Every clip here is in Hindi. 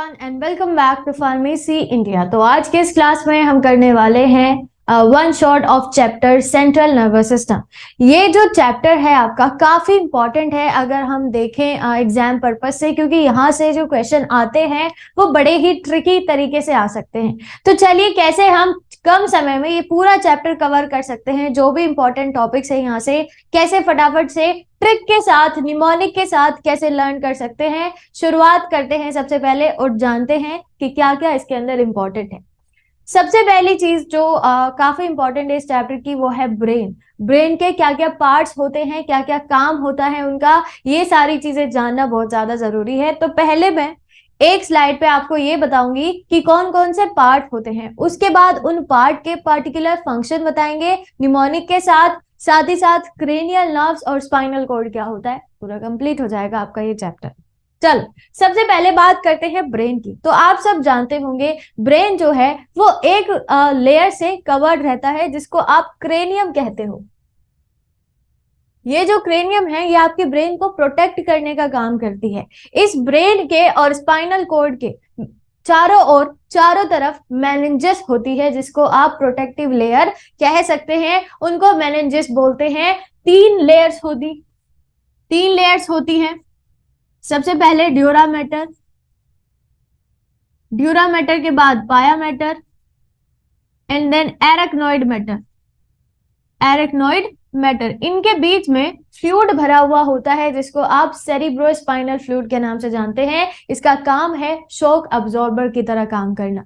Everyone and welcome back to pharmacy India. तो आज के इस क्लास में हम करने वाले हैं one shot of chapter central nervous system. ये जो चैप्टर है आपका काफी इंपॉर्टेंट है अगर हम देखें एग्जाम पर्पस से, क्योंकि यहाँ से जो क्वेश्चन आते हैं वो बड़े ही ट्रिकी तरीके से आ सकते हैं। तो चलिए कैसे हम कम समय में ये पूरा चैप्टर कवर कर सकते हैं, जो भी इंपॉर्टेंट टॉपिक्स है यहाँ से कैसे फटाफट से ट्रिक के साथ निमोनिक के साथ कैसे लर्न कर सकते हैं। शुरुआत करते हैं सबसे पहले और जानते हैं कि क्या क्या इसके अंदर इंपॉर्टेंट है। सबसे पहली चीज जो काफी इंपॉर्टेंट है इस चैप्टर की वो है ब्रेन। ब्रेन के क्या क्या पार्ट्स होते हैं, क्या क्या काम होता है उनका, ये सारी चीजें जानना बहुत ज्यादा जरूरी है। तो पहले मैं एक स्लाइड पे आपको ये बताऊंगी कि कौन कौन से पार्ट होते हैं, उसके बाद उन पार्ट के पर्टिकुलर फंक्शन बताएंगे निमोनिक के साथ ही साथ क्रेनियल नर्व्स और स्पाइनल कॉर्ड क्या होता है, पूरा कंप्लीट हो जाएगा आपका ये चैप्टर। चल सबसे पहले बात करते हैं ब्रेन की। तो आप सब जानते होंगे ब्रेन जो है वो एक लेयर से कवर्ड रहता है जिसको आप क्रेनियम कहते हो। ये जो क्रेनियम है ये आपके ब्रेन को प्रोटेक्ट करने का काम करती है। इस ब्रेन के और स्पाइनल कॉर्ड के चारों तरफ मेनिंजेस होती है जिसको आप प्रोटेक्टिव लेयर कह सकते हैं, उनको मेनिंजेस बोलते हैं। तीन लेयर्स होती हैं। सबसे पहले ड्यूरा मैटर के बाद pia matter and then arachnoid matter. इनके बीच में फ्लूइड भरा हुआ होता है जिसको आप सेरिब्रोस्पाइनल फ्लूइड के नाम से जानते हैं। इसका काम है शॉक अब्जॉर्बर की तरह काम करना।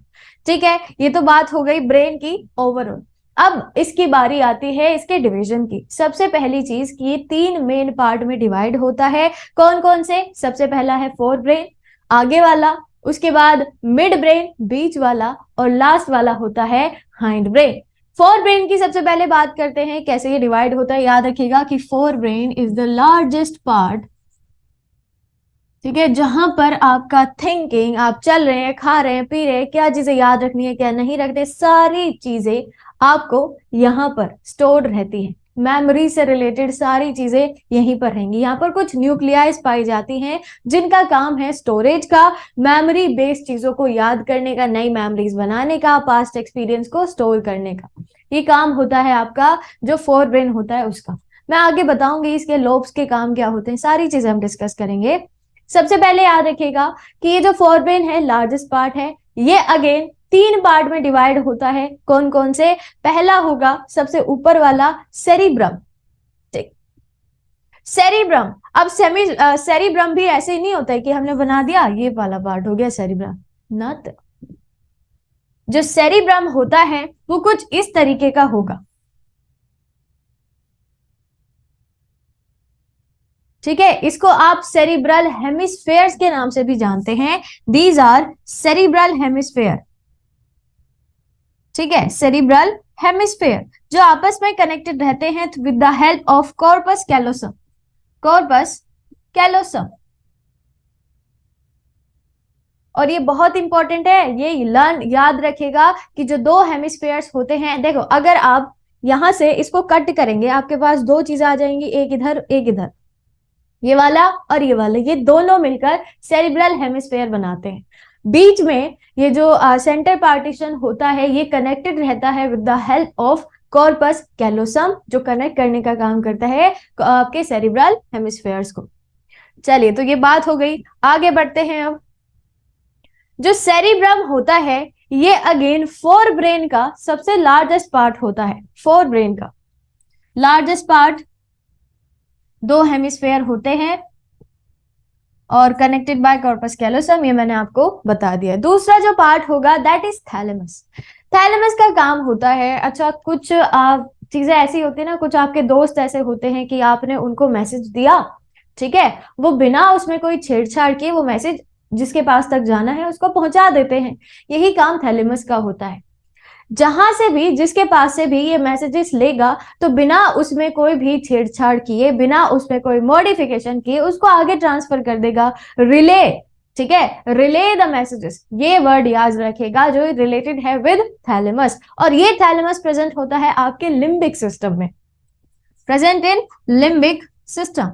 ठीक है, ये तो बात हो गई ब्रेन की ओवरऑल। अब इसकी बारी आती है इसके डिवीजन की। सबसे पहली चीज कि ये तीन मेन पार्ट में डिवाइड होता है। कौन कौन से? सबसे पहला है फोर ब्रेन, आगे वाला, उसके बाद मिड ब्रेन, बीच वाला, और लास्ट वाला होता है हाइंड ब्रेन। फोर ब्रेन की सबसे पहले बात करते हैं कैसे ये डिवाइड होता है। याद रखिएगा कि fore brain is the largest part, ठीक है, जहां पर आपका थिंकिंग, आप चल रहे हैं, खा रहे हैं, पी रहे हैं, क्या चीजें याद रखनी है क्या नहीं रखते, सारी चीजें आपको यहाँ पर स्टोर्ड रहती है। मेमोरी से रिलेटेड सारी चीजें यहीं पर रहेंगी। यहाँ पर कुछ न्यूक्लियाइज पाई जाती हैं जिनका काम है स्टोरेज का, मेमोरी बेस्ड चीजों को याद करने का, नई मेमोरीज बनाने का, पास्ट एक्सपीरियंस को स्टोर करने का। ये काम होता है आपका जो फोर ब्रेन होता है उसका। मैं आगे बताऊंगी इसके लोब्स के काम क्या होते हैं, सारी चीजें हम डिस्कस करेंगे। सबसे पहले याद रखिएगा कि ये जो फोर ब्रेन है लार्जेस्ट पार्ट है। ये अगेन तीन पार्ट में डिवाइड होता है। कौन कौन से? पहला होगा सबसे ऊपर वाला सेरिब्रम। ठीक, सेरिब्रम। अब सेरिब्रम भी ऐसे ही नहीं होता है कि हमने बना दिया ये वाला पार्ट हो गया सेरिब्रम, नॉट। जो सेरिब्रम होता है वो कुछ इस तरीके का होगा। ठीक है, इसको आप सेरिब्रल हेमिस्फेयर्स के नाम से भी जानते हैं। These are cerebral hemisphere. ठीक है, सेरिब्रल हेमिस्फेयर जो आपस में कनेक्टेड रहते हैं with the help of corpus callosum. और ये बहुत इंपॉर्टेंट है, ये लर्न याद रखेगा कि जो दो हेमिस्फेयर्स होते हैं, देखो अगर आप यहां से इसको कट करेंगे आपके पास दो चीजें आ जाएंगी, एक इधर एक इधर, ये वाला और ये वाला, ये दोनों मिलकर सेरिब्रल हेमिस्फेयर बनाते हैं। बीच में ये जो सेंटर पार्टीशन होता है ये कनेक्टेड रहता है with the help of corpus callosum, जो कनेक्ट करने का काम करता है आपके सेरिब्रल हेमिस्फेयर्स को। चलिए, तो ये बात हो गई, आगे बढ़ते हैं। अब जो सेरिब्रम होता है ये अगेन फोर ब्रेन का सबसे लार्जेस्ट पार्ट होता है। फोर ब्रेन का लार्जेस्ट पार्ट, दो हेमिस्फेयर होते हैं और कनेक्टेड बाय कॉर्पस कैलोसम, ये मैंने आपको बता दिया। दूसरा जो पार्ट होगा दैट इज थैलेमस। थैलेमस का काम होता है, अच्छा कुछ चीजें ऐसी होती है ना, कुछ आपके दोस्त ऐसे होते हैं कि आपने उनको मैसेज दिया, ठीक है, वो बिना उसमें कोई छेड़छाड़ किए वो मैसेज जिसके पास तक जाना है उसको पहुंचा देते हैं। यही काम थैलेमस का होता है। जहां से भी, जिसके पास से भी ये मैसेजेस लेगा तो बिना उसमें कोई भी छेड़छाड़ किए, बिना उसमें कोई मॉडिफिकेशन किए उसको आगे ट्रांसफर कर देगा। रिले, ठीक है, रिले द मैसेजेस, ये वर्ड याद रखेगा जो रिलेटेड है विद थैलेमस। और ये थैलेमस प्रेजेंट होता है आपके लिम्बिक सिस्टम में, present in limbic system.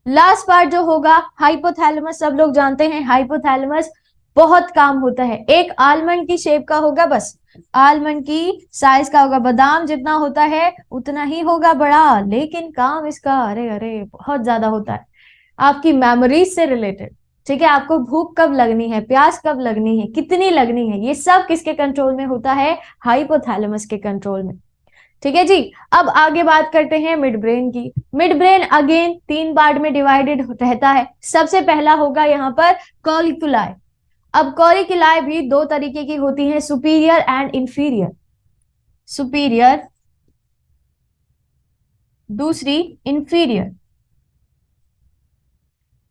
Last part जो होगा हाइपोथैलेमस, सब लोग जानते हैं हाइपोथैलेमस बहुत काम होता है, एक आलमंड की शेप का होगा, बस आलमंड की साइज का होगा, बादाम जितना होता है उतना ही होगा बड़ा, लेकिन काम इसका अरे अरे बहुत ज्यादा होता है, आपकी मेमोरीज से रिलेटेड। ठीक है, आपको भूख कब लगनी है, प्यास कब लगनी है, कितनी लगनी है, ये सब किसके कंट्रोल में होता है, हाइपोथैलेमस के कंट्रोल में। ठीक है जी। अब आगे बात करते हैं मिड ब्रेन की। मिड ब्रेन अगेन 3 पार्ट में डिवाइडेड रहता है। सबसे पहला होगा यहाँ पर कॉलिकुलाई। अब कॉलिकुलाई भी 2 तरीके की होती हैं, सुपीरियर एंड इंफीरियर। सुपीरियर, दूसरी इंफीरियर।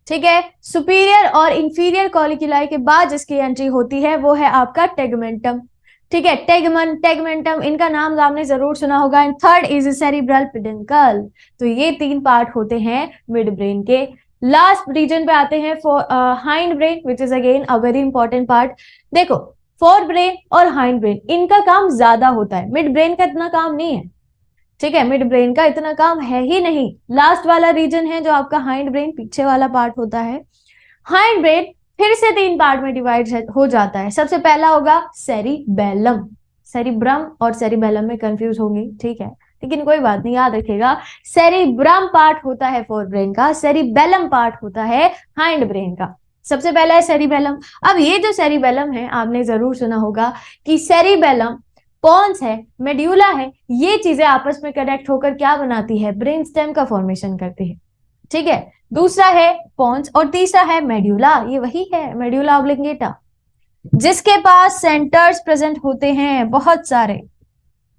ठीक है, सुपीरियर और इंफीरियर कॉलिकुलाई के बाद जिसकी एंट्री होती है वो है आपका टेगमेंटम। ठीक है, टेगमेंटम, इनका नाम आपने जरूर सुना होगा। And third is cerebral pedicle. तो ये 3 पार्ट होते हैं मिड ब्रेन के। लास्ट रीजन पे आते हैं for hind brain, which is again a very important part. देखो, फोर ब्रेन और हाइंड ब्रेन इनका काम ज्यादा होता है, मिड ब्रेन का इतना काम नहीं है। ठीक है, मिड ब्रेन का इतना काम है ही नहीं। लास्ट वाला रीजन है जो आपका हाइंड ब्रेन, पीछे वाला पार्ट होता है। हाइंड ब्रेन फिर से 3 पार्ट में डिवाइड हो जाता है। सबसे पहला होगा सेरिबेलम। सेरिब्रम और सेरिबेलम में कंफ्यूज होंगे, ठीक है, लेकिन कोई बात नहीं, याद रखिएगा। सेरिब्रम पार्ट होता है फोर ब्रेन का, सेरिबेलम पार्ट होता है हाइंड ब्रेन का। सबसे पहला है सेरिबेलम। अब ये जो सेरिबेलम है, आपने जरूर सुना होगा कि सेरिबेलम, पॉन्स है, मेड्यूला है, ये चीजें आपस में कनेक्ट होकर क्या बनाती है, ब्रेन स्टेम का फॉर्मेशन करती है। ठीक है, दूसरा है पॉन्स और तीसरा है मेड्यूला। ये वही है मेड्यूला ऑब्लिंगेटा, जिसके पास सेंटर्स प्रेजेंट होते हैं बहुत सारे।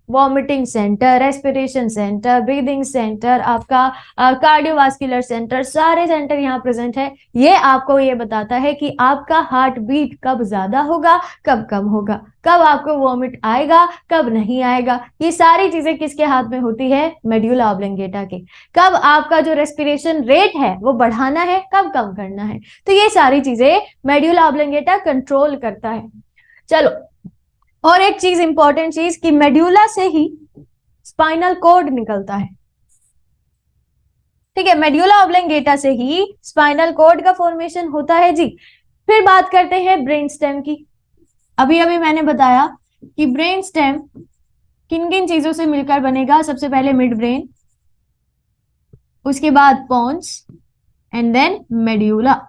Vomiting centre, respiration centre, breathing centre, आपका कार्डियोवास्कुलर सेंटर, सारे सेंटर यहाँ प्रेजेंट है। ये आपको ये बताता है कि आपका हार्ट बीट कब ज्यादा होगा, कब कम होगा, कब आपको वॉमिट आएगा, कब नहीं आएगा। ये सारी चीजें किसके हाथ में होती है, मेड्यूला ऑब्लिंगेटा के। कब आपका जो रेस्पिरेशन रेट है वो बढ़ाना है, कब कम करना है, तो ये सारी चीजें मेड्यूला ऑब्लिंगेटा कंट्रोल करता है। चलो, और एक चीज इंपॉर्टेंट चीज कि मेड्यूला से ही स्पाइनल कॉर्ड निकलता है। ठीक है, मेड्यूला ऑब्लिंगेटा से ही स्पाइनल कॉर्ड का फॉर्मेशन होता है जी। फिर बात करते हैं ब्रेन स्टेम की। अभी अभी मैंने बताया कि ब्रेन स्टेम किन किन चीजों से मिलकर बनेगा। सबसे पहले मिड ब्रेन, उसके बाद पॉन्स एंड देन मेड्यूला।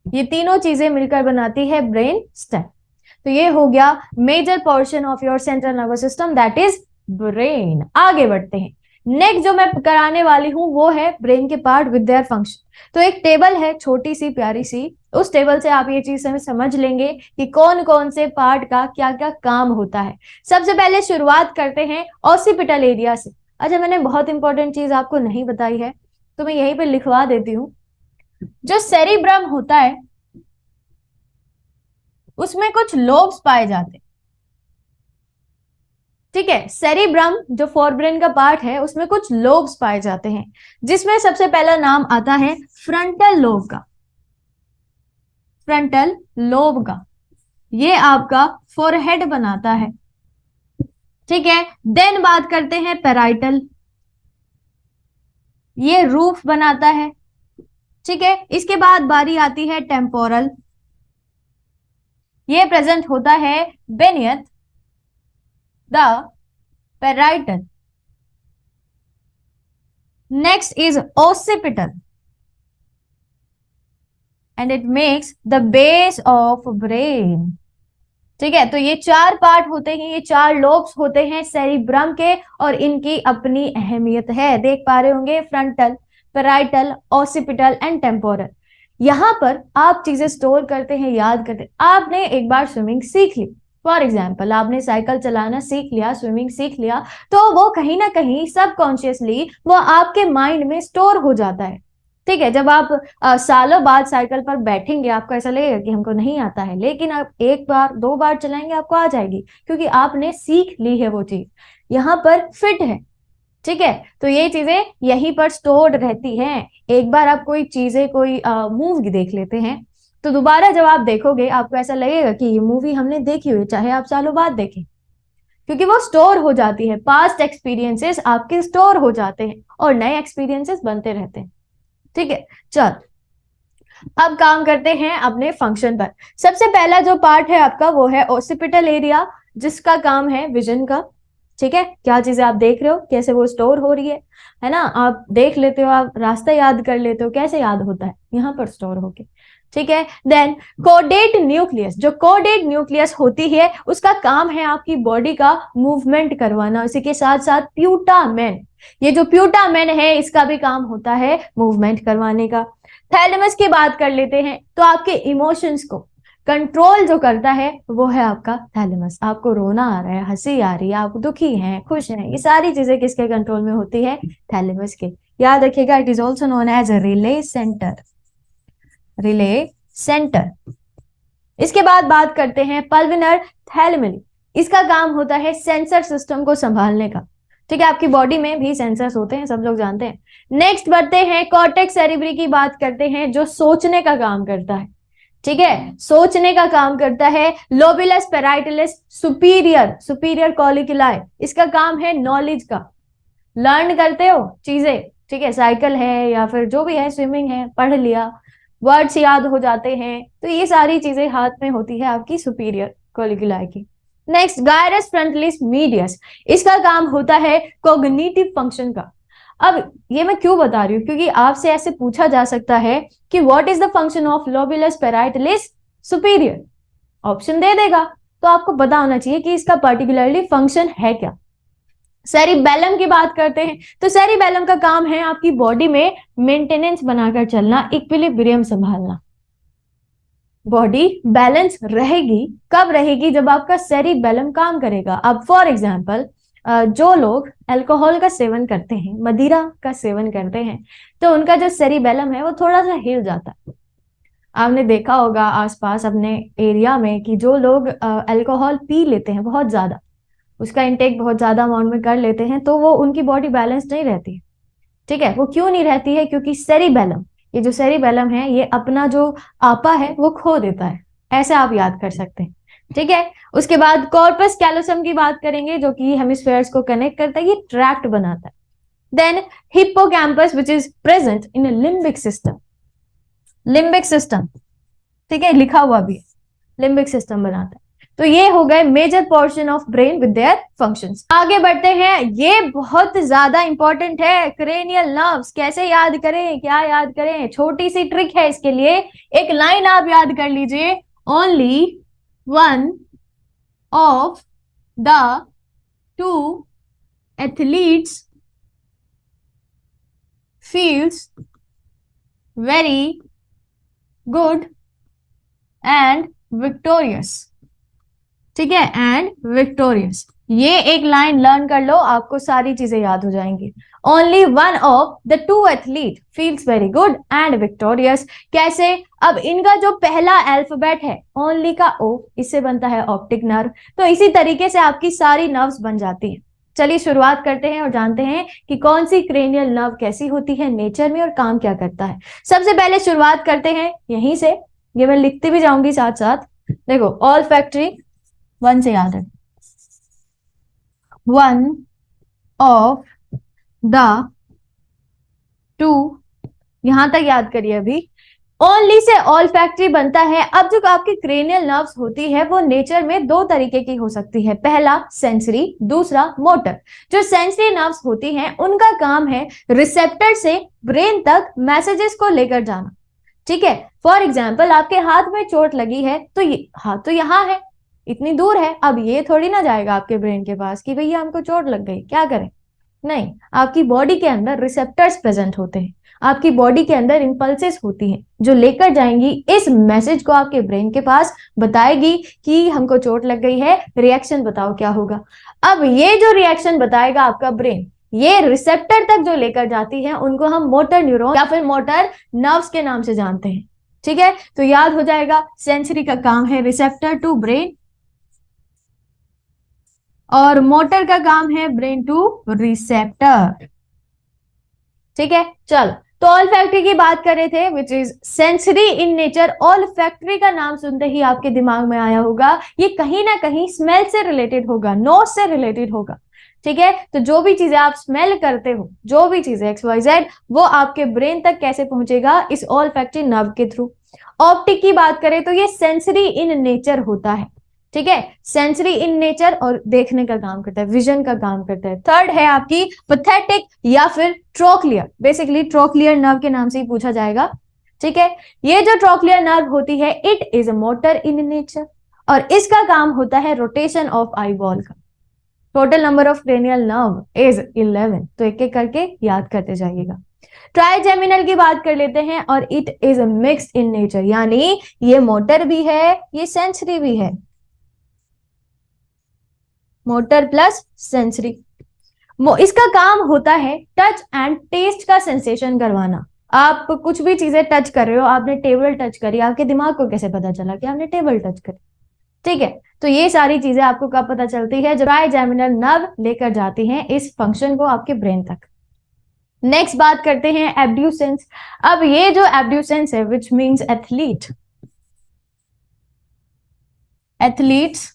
ये तीनों चीजें मिलकर बनाती है ब्रेन स्टेम। तो ये हो गया major portion of your central nervous system, that is brain. आगे बढ़ते हैं। नेक्स्ट जो मैं कराने वाली हूं वो है ब्रेन के पार्ट विद देयर फंक्शन। तो एक टेबल है छोटी सी प्यारी सी, उस टेबल से आप ये चीज समझ लेंगे कि कौन कौन से पार्ट का क्या क्या काम होता है। सबसे पहले शुरुआत करते हैं ऑसिपिटल एरिया से। अच्छा, मैंने बहुत इंपॉर्टेंट चीज आपको नहीं बताई है, तो मैं यहीं पे लिखवा देती हूँ। जो सेरिब्रम होता है उसमें कुछ लोब्स पाए जाते हैं। ठीक है, सेरिब्रम जो फोरब्रेन का पार्ट है उसमें कुछ लोब्स पाए जाते हैं, जिसमें सबसे पहला नाम आता है फ्रंटल लोब का। फ्रंटल लोब का ये आपका फोरहेड बनाता है। ठीक है, देन बात करते हैं पेराइटल, ये रूफ बनाता है। ठीक है, इसके बाद बारी आती है टेम्पोरल, ये प्रेजेंट होता है beneath the parietal. Next is occipital and it makes the base of brain। ठीक है, तो ये 4 पार्ट होते हैं, ये 4 लोब्स होते हैं सेरिब्रम के, और इनकी अपनी अहमियत है। देख पा रहे होंगे, frontal, parietal, occipital and temporal. यहां पर आप चीजें स्टोर करते हैं, याद करते हैं। आपने एक बार स्विमिंग सीख ली, फॉर एग्जाम्पल आपने साइकिल चलाना सीख लिया, स्विमिंग सीख लिया, तो वो कहीं ना कहीं सबकॉन्शियसली वो आपके माइंड में स्टोर हो जाता है। ठीक है, जब आप सालों बाद साइकिल पर बैठेंगे आपको ऐसा लगेगा कि हमको नहीं आता है, लेकिन आप 1 बार 2 बार चलाएंगे आपको आ जाएगी, क्योंकि आपने सीख ली है वो चीज, यहाँ पर फिट है। ठीक है, तो ये चीजें यहीं पर स्टोर्ड रहती हैं। एक बार आप कोई चीजें, कोई मूवी देख लेते हैं, तो दोबारा जब आप देखोगे आपको ऐसा लगेगा कि ये मूवी हमने देखी हुई, चाहे आप सालों बाद देखें, क्योंकि वो स्टोर हो जाती है, पास्ट एक्सपीरियंसेस आपके स्टोर हो जाते हैं और नए एक्सपीरियंसेस बनते रहते हैं। ठीक है, चल अब काम करते हैं अपने फंक्शन पर। सबसे पहला जो पार्ट है आपका वो है ऑसिपिटल एरिया, जिसका काम है विजन का। ठीक है, क्या चीजें आप देख रहे हो, कैसे वो स्टोर हो रही है ना, आप देख लेते हो, आप रास्ता याद कर लेते हो, कैसे याद होता है, यहाँ पर स्टोर होके। ठीक है, देन कोडेट न्यूक्लियस, जो कोडेट न्यूक्लियस होती है उसका काम है आपकी बॉडी का मूवमेंट करवाना। इसी के साथ साथ प्यूटामेन, ये जो प्यूटामेन है इसका भी काम होता है मूवमेंट करवाने का। थैलेमस की बात कर लेते हैं, तो आपके इमोशंस को कंट्रोल जो करता है वो है आपका थैलेमस। आपको रोना आ रहा है, हंसी आ रही है, आप दुखी हैं, खुश हैं, ये सारी चीजें किसके कंट्रोल में होती है, थैलेमस के। याद रखिएगा, it is also known as relay centre, relay centre. इसके बाद बात करते हैं पल्विनर थैलेमली, इसका काम होता है सेंसर सिस्टम को संभालने का। ठीक है, आपकी बॉडी में भी सेंसर्स होते हैं, सब लोग जानते हैं। नेक्स्ट बढ़ते हैं कॉर्टेक्स सेरिब्री की बात करते हैं, जो सोचने का काम करता है। ठीक है, सोचने का काम करता है। लोबुलस पेराइटलिस सुपीरियर, सुपीरियर कॉलिकुलाई, इसका काम है नॉलेज का, लर्न करते हो चीजें। ठीक है, साइकिल है या फिर जो भी है, स्विमिंग है, पढ़ लिया, वर्ड्स याद हो जाते हैं, तो ये सारी चीजें हाथ में होती है आपकी सुपीरियर कॉलिकुलाई की। नेक्स्ट गायरस फ्रंटलिस मीडियस, इसका काम होता है कॉग्निटिव फंक्शन का। अब ये मैं क्यों बता रही हूँ, क्योंकि आपसे ऐसे पूछा जा सकता है कि what is the function of lobulus parietalis superior, option दे देगा, तो आपको पता होना चाहिए कि इसका पर्टिकुलरली फंक्शन है क्या। सेरिबेलम की बात करते हैं, तो सेरिबेलम का काम है आपकी बॉडी में मेंटेनेंस बनाकर चलना, इक्विलिब्रियम संभालना। बॉडी बैलेंस रहेगी, कब रहेगी, जब आपका सेरिबेलम काम करेगा। अब फॉर एग्जांपल जो लोग अल्कोहल का सेवन करते हैं, मदिरा का सेवन करते हैं, तो उनका जो सेरिबेलम है वो थोड़ा सा हिल जाता है। आपने देखा होगा आसपास अपने एरिया में कि जो लोग अल्कोहल पी लेते हैं बहुत ज्यादा, उसका इंटेक बहुत ज्यादा अमाउंट में कर लेते हैं, तो वो उनकी बॉडी बैलेंस नहीं रहती। ठीक है, वो क्यों नहीं रहती है, क्योंकि सेरिबेलम, ये जो सेरिबेलम है ये अपना जो आपा है वो खो देता है। ऐसे आप याद कर सकते हैं। ठीक है, उसके बाद कॉर्पस कैलोसम की बात करेंगे, जो कि हेमिस्फेयर्स को कनेक्ट करता है, ये ट्रैक्ट बनाता है। Then hippocampus which is present in limbic system, limbic system, ठीक है, लिखा हुआ भी है, लिम्बिक सिस्टम बनाता है। तो ये हो गए major portion of brain with their functions. आगे बढ़ते हैं, ये बहुत ज्यादा इंपॉर्टेंट है, क्रेनियल नर्व्स कैसे याद करें, क्या याद करें, छोटी सी ट्रिक है इसके लिए। एक लाइन आप याद कर लीजिए, only one of the two athletes feels very good and victorious. ठीक है, एंड विक्टोरियस, ये एक लाइन लर्न कर लो, आपको सारी चीजें याद हो जाएंगी। Only one of the two athlete feels very good and victorious, कैसे, अब इनका जो पहला अल्फाबेट है ओनली का ओ, इससे बनता है ऑप्टिक नर्व, तो इसी तरीके से आपकी सारी नर्व्स बन जाती हैं। चलिए शुरुआत करते हैं और जानते हैं कि कौन सी क्रेनियल नर्व कैसी होती है नेचर में और काम क्या करता है। सबसे पहले शुरुआत करते हैं यहीं से, ये मैं लिखती भी जाऊंगी साथ साथ। देखो, ऑल फैक्ट्री वन से याद है, वन ऑफ द टू, यहां तक याद करिए अभी। ओनली से ऑल फैक्ट्री बनता है। अब जो आपकी क्रेनियल नर्व्स होती है वो नेचर में दो तरीके की हो सकती है, पहला सेंसरी, दूसरा मोटर। जो सेंसरी नर्व्स होती हैं उनका काम है रिसेप्टर से ब्रेन तक मैसेजेस को लेकर जाना। ठीक है, फॉर एग्जाम्पल आपके हाथ में चोट लगी है, तो ये हाथ तो यहाँ है, इतनी दूर है, अब ये थोड़ी ना जाएगा आपके ब्रेन के पास कि भैया हमको चोट लग गई, क्या करें। नहीं, आपकी बॉडी के अंदर रिसेप्टर्स प्रेजेंट होते हैं, आपकी बॉडी के अंदर इंपल्सेस होती हैं जो लेकर जाएंगी इस मैसेज को आपके ब्रेन के पास, बताएगी कि हमको चोट लग गई है, रिएक्शन बताओ क्या होगा। अब ये जो रिएक्शन बताएगा आपका ब्रेन, ये रिसेप्टर तक जो लेकर जाती है उनको हम मोटर न्यूरॉन या फिर मोटर नर्व्स के नाम से जानते हैं। ठीक है, तो याद हो जाएगा, सेंसरी का काम है रिसेप्टर टू ब्रेन और मोटर का काम है ब्रेन टू रिसेप्टर। ठीक है, चल तो ऑल्फैक्टरी की बात कर रहे थे, which is sensory in nature. Olfactory का नाम सुनते ही आपके दिमाग में आया होगा ये कहीं ना कहीं स्मेल से रिलेटेड होगा, नोज से रिलेटेड होगा। ठीक है, तो जो भी चीजें आप स्मेल करते हो, जो भी चीजें XYZ, वो आपके ब्रेन तक कैसे पहुंचेगा? इस ऑल्फैक्टरी नर्व के थ्रू। ऑप्टिक की बात करें तो ये सेंसरी इन नेचर होता है। ठीक है, सेंसरी इन नेचर और देखने का काम करता है, विजन का काम करता है। थर्ड है आपकी पैथेटिक या फिर ट्रोक्लियर। बेसिकली ट्रोक्लियर नर्व के नाम से ही पूछा जाएगा। ठीक है, ये जो ट्रोक्लियर नर्व होती है, it is a motor in nature और इसका काम होता है रोटेशन ऑफ आई बॉल का। Total number of cranial nerve is 11। तो एक एक करके याद करते जाइएगा। ट्राइजेमिनल की बात कर लेते हैं और it is mixed in nature, यानी ये मोटर भी है, ये सेंसरी भी है। Motor plus sensory. इसका काम होता है टच एंड टेस्ट का सेंसेशन करवाना। आप कुछ भी चीजें टच कर रहे हो, आपने टेबल टच करी, आपके दिमाग को कैसे पता चला कि आपने टेबल टच करी? ठीक है, तो ये सारी चीजें आपको कब पता चलती है? जब ट्राइजेमिनल नर्व लेकर जाती हैं इस फंक्शन को आपके ब्रेन तक। नेक्स्ट बात करते हैं एब्ड्यूसेंस। अब ये जो एब्ड्यूसेंस है, which means athlete, athletes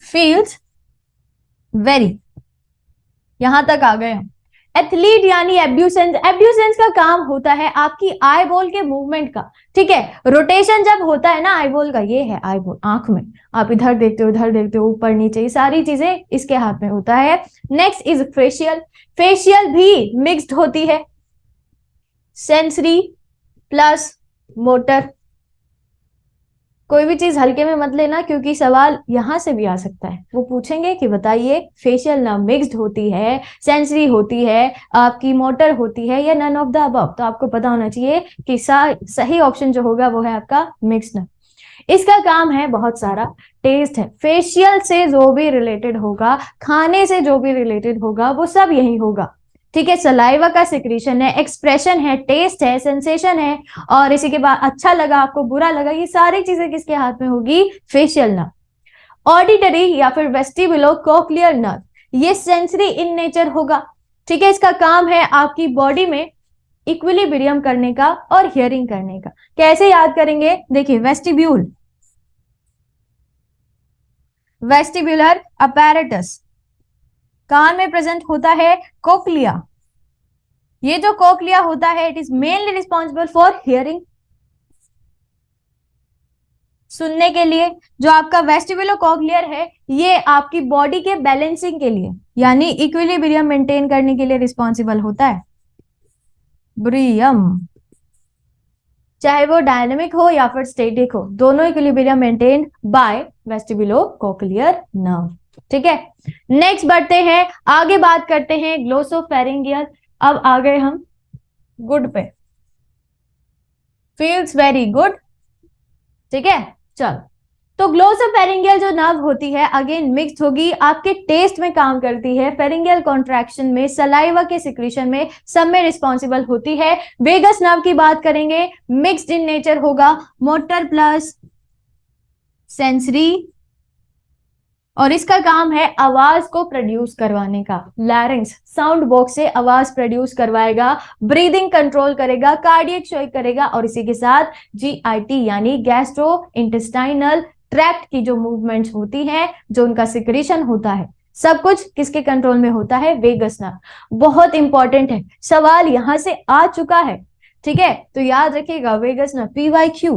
feels very, यहां तक आ गए हम। एथलीट यानी एब्ड्यूसेंस। एब्ड्यूसेंस का काम होता है आपकी आई बॉल के मूवमेंट का। ठीक है, रोटेशन जब होता है ना आई बॉल का, ये है आई बॉल आंख में, आप इधर देखते हो, उधर देखते हो, ऊपर नीचे, ये सारी चीजें इसके हाथ में होता है। Next is facial. फेशियल भी मिक्स्ड होती है, सेंसरी प्लस मोटर। कोई भी चीज हल्के में मत लेना, क्योंकि सवाल यहां से भी आ सकता है। वो पूछेंगे कि बताइए फेशियल नर्व मिक्स्ड होती है, सेंसरी होती है, आपकी मोटर होती है, या नन ऑफ द अबव? तो आपको पता होना चाहिए कि सही ऑप्शन जो होगा वो है आपका मिक्स्ड नर्व। इसका काम है बहुत सारा, टेस्ट है। फेशियल से जो भी रिलेटेड होगा, खाने से जो भी रिलेटेड होगा, वो सब यही होगा। ठीक है, सलाइवा का सिक्रीशन है, एक्सप्रेशन है, टेस्ट है, सेंसेशन है, और इसी के बाद अच्छा लगा आपको, बुरा लगा, ये सारी चीजें किसके हाथ में होगी? Facial nerve. ऑडिटरी या फिर वेस्टिबुलो कोक्लियर नर्व, ये सेंसरी इन नेचर होगा। ठीक है, इसका काम है आपकी बॉडी में इक्विलिब्रियम करने का और हियरिंग करने का। कैसे याद करेंगे? देखिए, वेस्टिब्यूल, वेस्टिब्यूलर अपैरेटस, कान में प्रेजेंट होता है कोक्लिया। ये जो कोक्लिया होता है, it is mainly responsible for hearing, सुनने के लिए। जो आपका वेस्टिबुलो कोक्लियर है, ये आपकी बॉडी के बैलेंसिंग के लिए, यानी इक्विलिब्रियम मेंटेन करने के लिए रिस्पॉन्सिबल होता है। ब्रियम, चाहे वो डायनेमिक हो या फिर स्टैटिक हो, दोनों equilibrium maintain by vestibulo cochlear nerve. ठीक है, नेक्स्ट बढ़ते हैं, आगे बात करते हैं ग्लोसोफेरिंगियल। अब आ गए हम गुड पे, फील्स वेरी गुड। ठीक है, चलो। तो ग्लोसोफेरिंगियल जो नर्व होती है, अगेन मिक्स्ड होगी, आपके टेस्ट में काम करती है, फेरिंगियल कॉन्ट्रैक्शन में, सलाइवा के सिक्रीशन में, सब में रिस्पॉन्सिबल होती है। वेगस नर्व की बात करेंगे, मिक्स्ड इन नेचर होगा, मोटर प्लस सेंसरी, और इसका काम है आवाज को प्रोड्यूस करवाने का। लैरिंग्स, साउंड बॉक्स से आवाज प्रोड्यूस करवाएगा, ब्रीदिंग कंट्रोल करेगा, कार्डियक शोक करेगा, और इसी के साथ GIT यानी गैस्ट्रो इंटेस्टाइनल ट्रैक्ट की जो मूवमेंट्स होती हैं, जो उनका सिक्रीशन होता है, सब कुछ किसके कंट्रोल में होता है? Vagus nerve. बहुत इंपॉर्टेंट है, सवाल यहां से आ चुका है। ठीक है, तो याद रखिएगा vagus nerve, PYQ।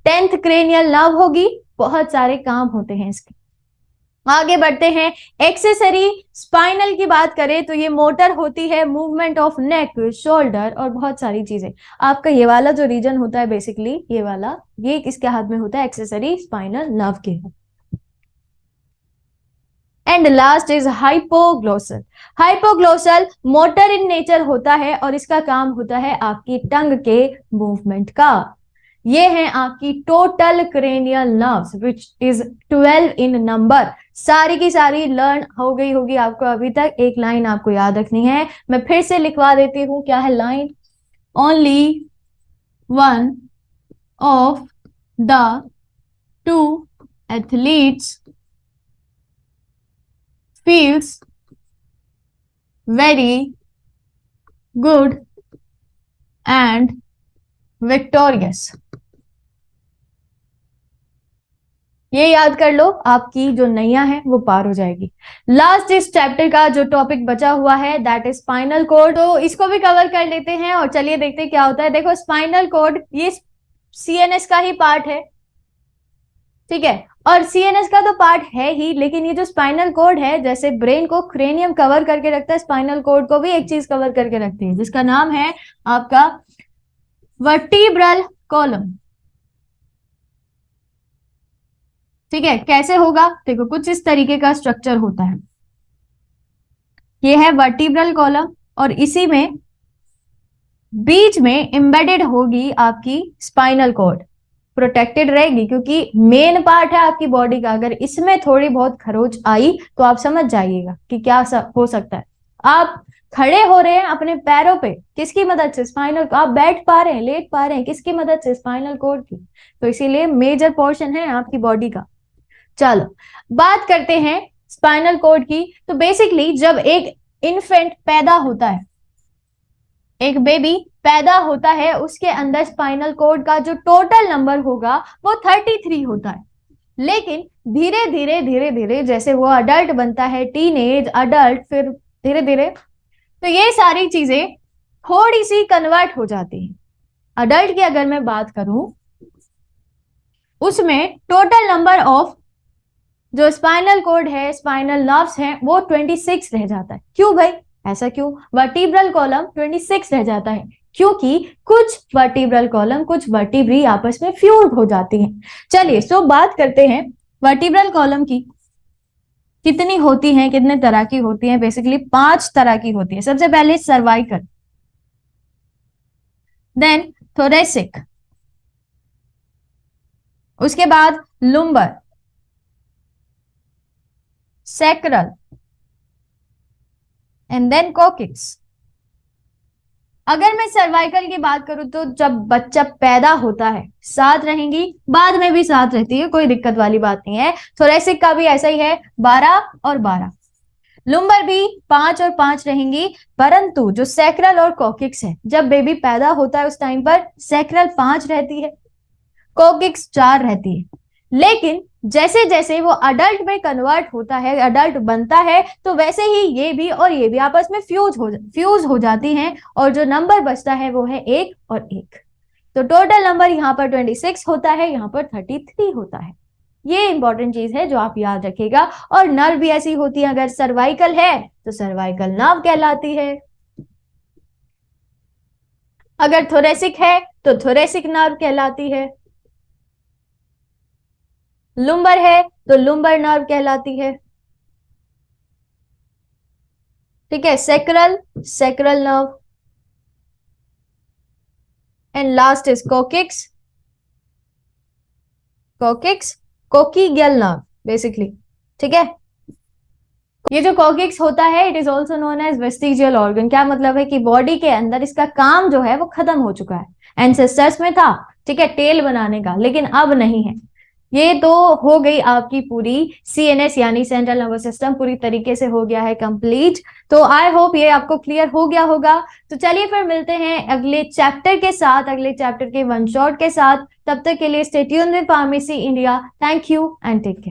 10th cranial nerve होगी, बहुत सारे काम होते हैं इसके। आगे बढ़ते हैं, एक्सेसरी स्पाइनल की बात करें तो ये मोटर होती है, मूवमेंट ऑफ नेक, शोल्डर और बहुत सारी चीजें। आपका ये वाला जो रीजन होता है, बेसिकली ये वाला, ये किसके हाथ में होता है? एक्सेसरी स्पाइनल नर्व के। And last is hypoglossal. Hypoglossal motor in nature होता है और इसका काम होता है आपकी टंग के मूवमेंट का। ये है आपकी total cranial nerves which is 12 in number. सारी की सारी लर्न हो गई होगी आपको अभी तक। एक लाइन आपको याद रखनी है, मैं फिर से लिखवा देती हूं। क्या है line? Only one of the two athletes feels very good and victorious. ये याद कर लो, आपकी जो नैया है वो पार हो जाएगी। लास्ट इस चैप्टर का जो टॉपिक बचा हुआ है दैट इज स्पाइनल कोड, तो इसको भी कवर कर लेते हैं और चलिए देखते हैं क्या होता है। देखो स्पाइनल कोड ये सीएनएस का ही पार्ट है, ठीक है, और सीएनएस का तो पार्ट है ही, लेकिन ये जो स्पाइनल कोड है, जैसे ब्रेन को क्रेनियम कवर करके रखता है, स्पाइनल कोड को भी एक चीज कवर करके रखती है जिसका नाम है आपका वर्टिब्रल कॉलम। ठीक है, कैसे होगा देखो, कुछ इस तरीके का स्ट्रक्चर होता है। ये है वर्टिब्रल कॉलम और इसी में बीच में एम्बेडेड होगी आपकी स्पाइनल कॉर्ड, प्रोटेक्टेड रहेगी क्योंकि मेन पार्ट है आपकी बॉडी का। अगर इसमें थोड़ी बहुत खरोच आई तो आप समझ जाइएगा कि क्या हो सकता है। आप खड़े हो रहे हैं अपने पैरों पे, किसकी मदद से? स्पाइनल। आप बैठ पा रहे हैं, लेट पा रहे हैं, किसकी मदद से? स्पाइनल कॉर्ड की। तो इसीलिए मेजर पोर्शन है आपकी बॉडी का। चलो बात करते हैं स्पाइनल कॉर्ड की। तो बेसिकली जब एक इन्फेंट पैदा होता है, एक बेबी पैदा होता है, उसके अंदर स्पाइनल कॉर्ड का जो टोटल नंबर होगा वो 33 होता है। लेकिन धीरे धीरे धीरे धीरे जैसे वो अडल्ट बनता है, टीनेज, अडल्ट, फिर धीरे धीरे तो ये सारी चीजें थोड़ी सी कन्वर्ट हो जाती है। अडल्ट की अगर मैं बात करूं, उसमें टोटल नंबर ऑफ जो स्पाइनल कॉर्ड है, स्पाइनल नर्व्स हैं, वो 26 रह जाता है। क्यों भाई, ऐसा क्यों? वर्टिब्रल कॉलम 26 रह जाता है क्योंकि कुछ वर्टिब्रल कॉलम, कुछ वर्टिब्री आपस में फ्यूज हो जाती हैं। चलिए सो बात करते हैं वर्टिब्रल कॉलम की कितनी होती हैं, कितने तरह की होती हैं। बेसिकली 5 तरह की होती है। सबसे पहले सर्वाइकल, देन थोरेसिक, उसके बाद लुम्बर, सैक्रल एंड देन कोकिक्स। अगर मैं सर्वाइकल की बात करूं तो जब बच्चा पैदा होता है 7 रहेंगी, बाद में भी 7 रहती है, कोई दिक्कत वाली बात नहीं है। थोरेसिक का भी ऐसा ही है, 12 और 12। लुम्बर भी 5 और 5 रहेंगी, परंतु जो सैक्रल और कोकिक्स है, जब बेबी पैदा होता है उस टाइम पर सैक्रल 5 रहती है, कोकिक्स 4 रहती है। लेकिन जैसे जैसे वो अडल्ट में कन्वर्ट होता है, अडल्ट बनता है, तो वैसे ही ये भी और ये भी आपस में फ्यूज हो जाती हैं और जो नंबर बचता है वो है 1 और 1। तो टोटल नंबर यहाँ पर 26 होता है, यहाँ पर 33 होता है। ये इंपॉर्टेंट चीज है जो आप याद रखिएगा। और नर्व भी ऐसी होती है, अगर सर्वाइकल है तो सर्वाइकल नर्व कहलाती है, अगर थोरेसिक है तो थोरेसिक नर्व कहलाती है, लुम्बर है तो लुम्बर नर्व कहलाती है। ठीक है, sacral, sacral nerve and last is coccyx, coccyx coccygeal nerve basically. ठीक है, ये जो कोकिक्स होता है it is also known as vestigial organ. क्या मतलब है कि बॉडी के अंदर इसका काम जो है वो खत्म हो चुका है। एंसेस्टर्स में था, ठीक है, टेल बनाने का, लेकिन अब नहीं है। ये तो हो गई आपकी पूरी सीएनएस यानी सेंट्रल नर्वस सिस्टम पूरी तरीके से हो गया है कंप्लीट। तो आई होप ये आपको क्लियर हो गया होगा। तो चलिए फिर मिलते हैं अगले चैप्टर के साथ, अगले चैप्टर के वन शॉट के साथ। तब तक के लिए stay tuned with pharmacy India. Thank you and take care.